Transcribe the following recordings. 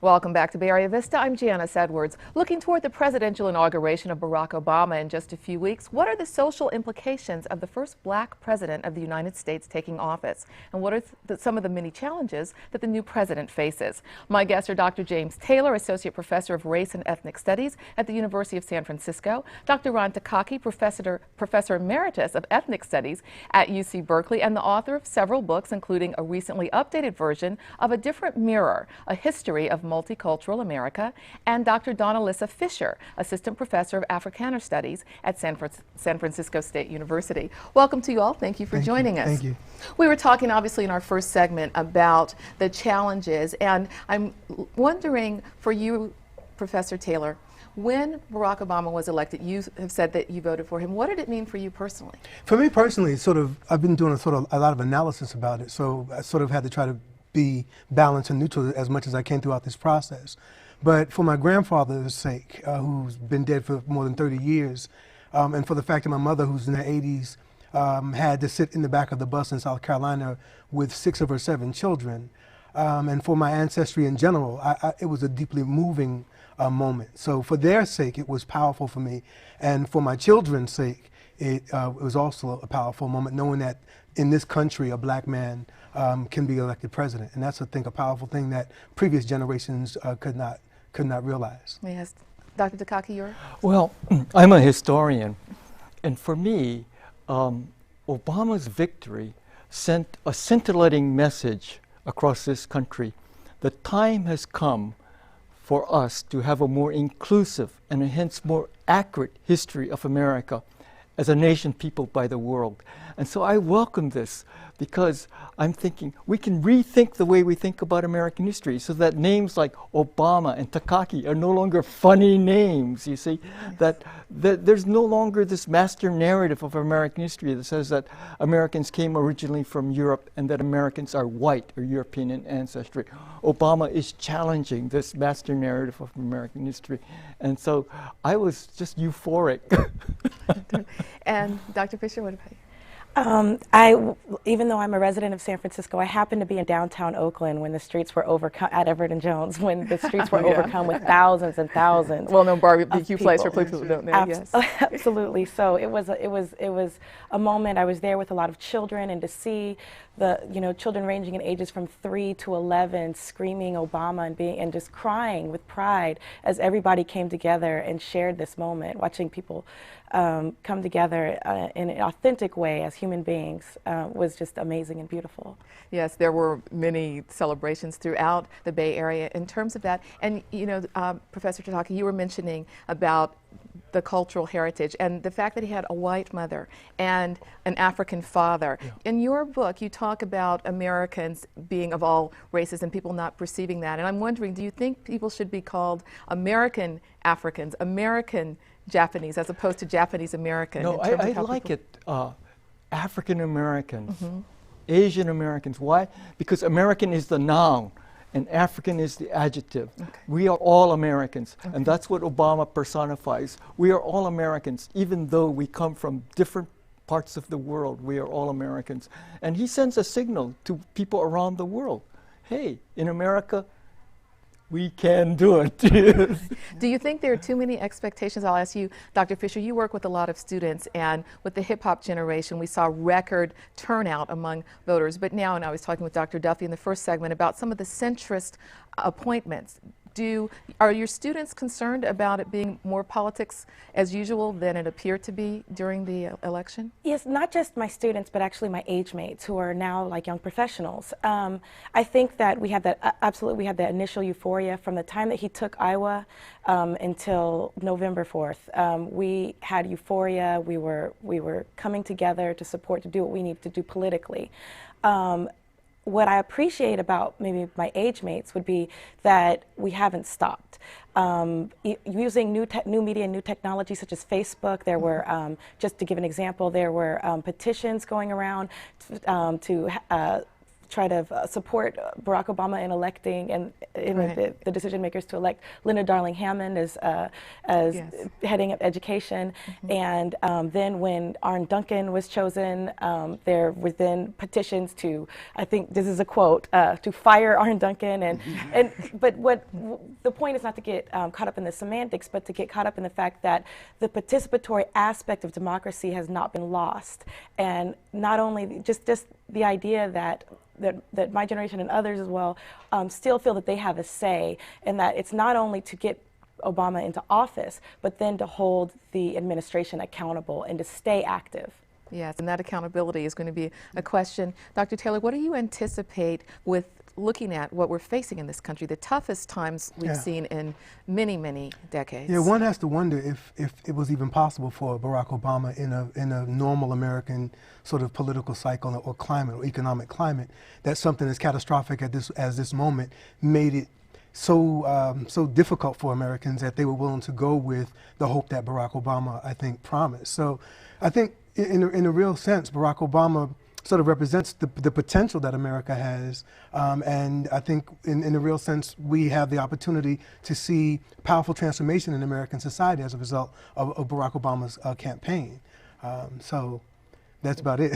Welcome back to Bay Area Vista. I'm Janice Edwards. Looking toward the presidential inauguration of Barack Obama in just a few weeks, what are the social implications of the first black president of the United States taking office? And what are some of the many challenges that the new president faces? My guests are Dr. James Taylor, Associate Professor of Race and Ethnic Studies at the University of San Francisco, Dr. Ron Takaki, Professor Emeritus of Ethnic Studies at UC Berkeley, and the author of several books, including a recently updated version of A Different Mirror, A History of Multicultural America, and Dr. Dawn-Elissa Fisher, Assistant Professor of Africana Studies at San Francisco State University. Welcome to you all. Thank you for joining us. Thank you. We were talking obviously in our first segment about the challenges, and I'm wondering for you, Professor Taylor, when Barack Obama was elected, you have said that you voted for him. What did it mean for you personally? For me personally, I've been doing a lot of analysis about it, so I sort of had to try to be balanced and neutral as much as I can throughout this process. But for my grandfather's sake, who's been dead for more than 30 years, and for the fact that my mother, who's in her 80s, had to sit in the back of the bus in South Carolina with 6 of her 7 children, and for my ancestry in general, it was a deeply moving moment. So for their sake, it was powerful for me. And for my children's sake, it was also a powerful moment, knowing that in this country, a black man can be elected president. And that's, I think, a powerful thing that previous generations could not realize. Yes. Dr. Takaki, you're? Well, I'm a historian. And for me, Obama's victory sent a scintillating message across this country. The time has come for us to have a more inclusive and hence more accurate history of America as a nation peopled by the world. And so I welcome this because I'm thinking we can rethink the way we think about American history so that names like Obama and Takaki are no longer funny names, you see, that there's no longer this master narrative of American history that says that Americans came originally from Europe and that Americans are white or European in ancestry. Obama is challenging this master narrative of American history. And so I was just euphoric. And Dr. Fisher, what about you? Even though I'm a resident of San Francisco, I happened to be in downtown Oakland when the streets were overcome, at Everett and Jones, when the streets were overcome with thousands and thousands. Well, no barbecue place for people who don't know. Yes. Absolutely. So it was a moment. I was there with a lot of children, and to see the children ranging in ages from 3 to 11 screaming Obama and just crying with pride as everybody came together and shared this moment, watching people come together in an authentic way as human beings was just amazing and beautiful. Yes, there were many celebrations throughout the Bay Area in terms of that. And Professor Takaki, you were mentioning about the cultural heritage and the fact that he had a white mother and an African father. Yeah. In your book, you talk about Americans being of all races and people not perceiving that. And I'm wondering, do you think people should be called American Africans, American Japanese, as opposed to Japanese American? No, I like it. African Americans, Asian Americans. Why? Because American is the noun and African is the adjective. Okay. We are all Americans, and that's what Obama personifies. We are all Americans, even though we come from different parts of the world. We are all Americans. And he sends a signal to people around the world. Hey, in America, we can do it. Do you think there are too many expectations? I'll ask you, Dr. Fisher, you work with a lot of students, and with the hip-hop generation, we saw record turnout among voters. But now, and I was talking with Dr. Duffy in the first segment about some of the centrist appointments. Are your students concerned about it being more politics as usual than it appeared to be during the election? Yes, not just my students, but actually my age mates who are now like young professionals. I think that we had that, absolutely, we had that initial euphoria from the time that he took Iowa until November 4th. We had euphoria. We were coming together to support, to do what we need to do politically. What I appreciate about maybe my age mates would be that we haven't stopped. Using new media and new technology such as Facebook, there were, just to give an example, there were petitions going around to try to support Barack Obama in electing and the decision makers to elect Linda Darling Hammond as heading up education. And then when Arne Duncan was chosen, there were then petitions to, I think this is a quote, to fire Arne Duncan. But the point is not to get caught up in the semantics, but to get caught up in the fact that the participatory aspect of democracy has not been lost. And not only just the idea that my generation and others as well still feel that they have a say, and that it's not only to get Obama into office, but then to hold the administration accountable and to stay active. Yes, and that accountability is going to be a question. Dr. Taylor, what do you anticipate with looking at what we're facing in this country, the toughest times we've seen in many, many decades? Yeah, one has to wonder if it was even possible for Barack Obama in a normal American sort of political cycle or climate or economic climate, that something as catastrophic as this moment made it so difficult for Americans that they were willing to go with the hope that Barack Obama, I think, promised. So I think in a real sense, Barack Obama sort of represents the potential that America has, and I think in a real sense we have the opportunity to see powerful transformation in American society as a result of Barack Obama's campaign. So that's about it.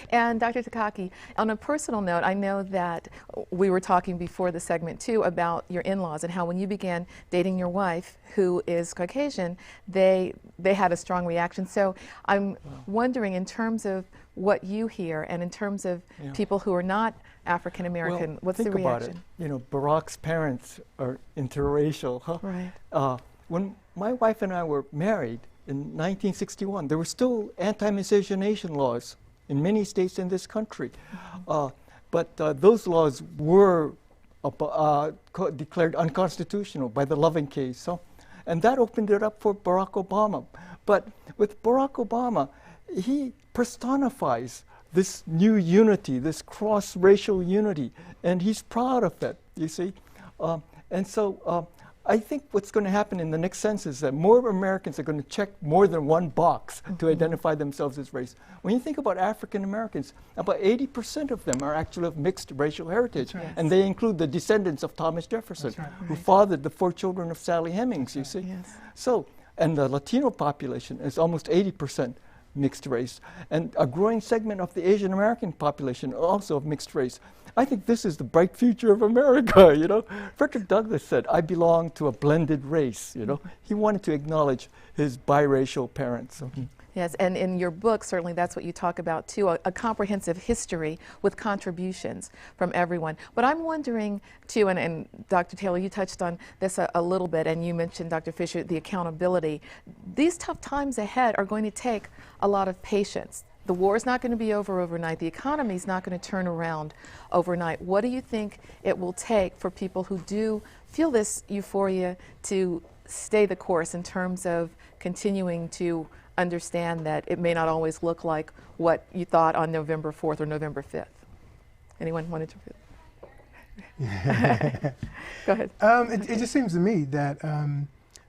And Dr. Takaki, on a personal note, I know that we were talking before the segment too about your in-laws and how when you began dating your wife, who is Caucasian, they had a strong reaction. So I'm wondering, in terms of what you hear and in terms of people who are not African American, well, what's the reaction? Think about it. You know, Barack's parents are interracial. Huh? Right. When my wife and I were married, in 1961, there were still anti-miscegenation laws in many states in this country. But those laws were declared unconstitutional by the Loving case. So, and that opened it up for Barack Obama. But with Barack Obama, he personifies this new unity, this cross-racial unity, and he's proud of it, you see. And so I think what's going to happen in the next census is that more Americans are going to check more than one box to identify themselves as race. When you think about African Americans, about 80% of them are actually of mixed racial heritage, and they include the descendants of Thomas Jefferson, who fathered the 4 children of Sally Hemings, you see. So, and the Latino population is almost 80% mixed race, and a growing segment of the Asian American population also of mixed race. I think this is the bright future of America, you know. Frederick Douglass said, I belong to a blended race, you know. He wanted to acknowledge his biracial parents. Yes, and in your book, certainly that's what you talk about too, a comprehensive history with contributions from everyone. But I'm wondering too, and Dr. Taylor, you touched on this a little bit, and you mentioned, Dr. Fisher, the accountability. These tough times ahead are going to take a lot of patience. The war is not going to be over overnight. The economy is not going to turn around overnight. What do you think it will take for people who do feel this euphoria to stay the course in terms of continuing to understand that it may not always look like what you thought on November 4th or November 5th? Anyone wanted to? Go ahead. It just seems to me that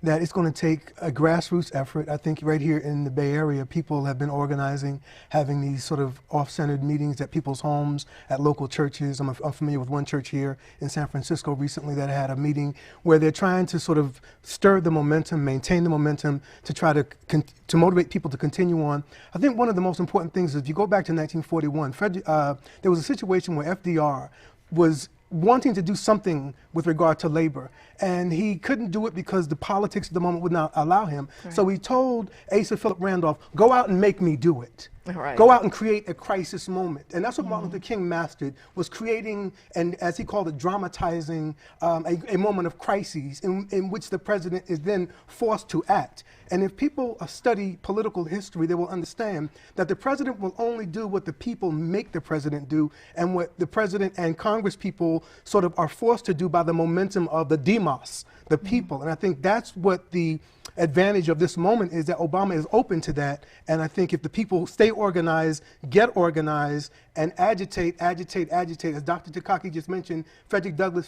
that it's going to take a grassroots effort. I think right here in the Bay Area, people have been organizing, having these sort of off-centered meetings at people's homes, at local churches. I'm familiar with one church here in San Francisco recently that had a meeting where they're trying to sort of stir the momentum, maintain the momentum, to try to motivate people to continue on. I think one of the most important things is if you go back to 1941, there was a situation where FDR was wanting to do something with regard to labor, and he couldn't do it because the politics of the moment would not allow him. So he told Asa Philip Randolph, go out and make me do it. Go out and create a crisis moment. And that's what Martin Luther King mastered, was creating, and as he called it, dramatizing a moment of crises in which the president is then forced to act. And if people study political history, they will understand that the president will only do what the people make the president do, and what the president and Congress people sort of are forced to do by the momentum of the demos, the people. And I think that's what the advantage of this moment is, that Obama is open to that. And I think if the people stay organized, get organized, and agitate, as Dr. Takaki just mentioned, Frederick Douglass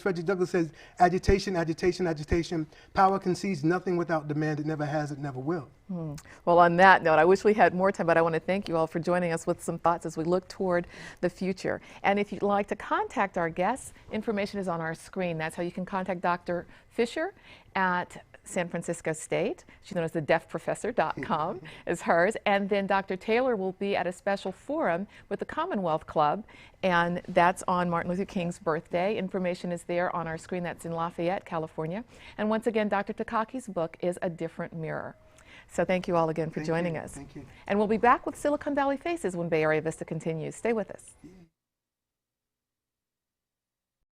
says, agitation, agitation, agitation. Power concedes nothing without demand. It never has, it never will. Well, on that note, I wish we had more time, but I want to thank you all for joining us with some thoughts as we look toward the future. And if you'd like to contact our guests, information is on our screen. That's how you can contact Dr. Fisher at San Francisco State. She's known as the deafprofessor.com is hers. And then Dr. Taylor will be at a special forum with the Commonwealth Club, and that's on Martin Luther King's birthday. Information is there on our screen. That's in Lafayette, California. And once again, Dr. Takaki's book is A Different Mirror. So thank you all again for joining us. Thank you. And we'll be back with Silicon Valley Faces when Bay Area Vista continues. Stay with us.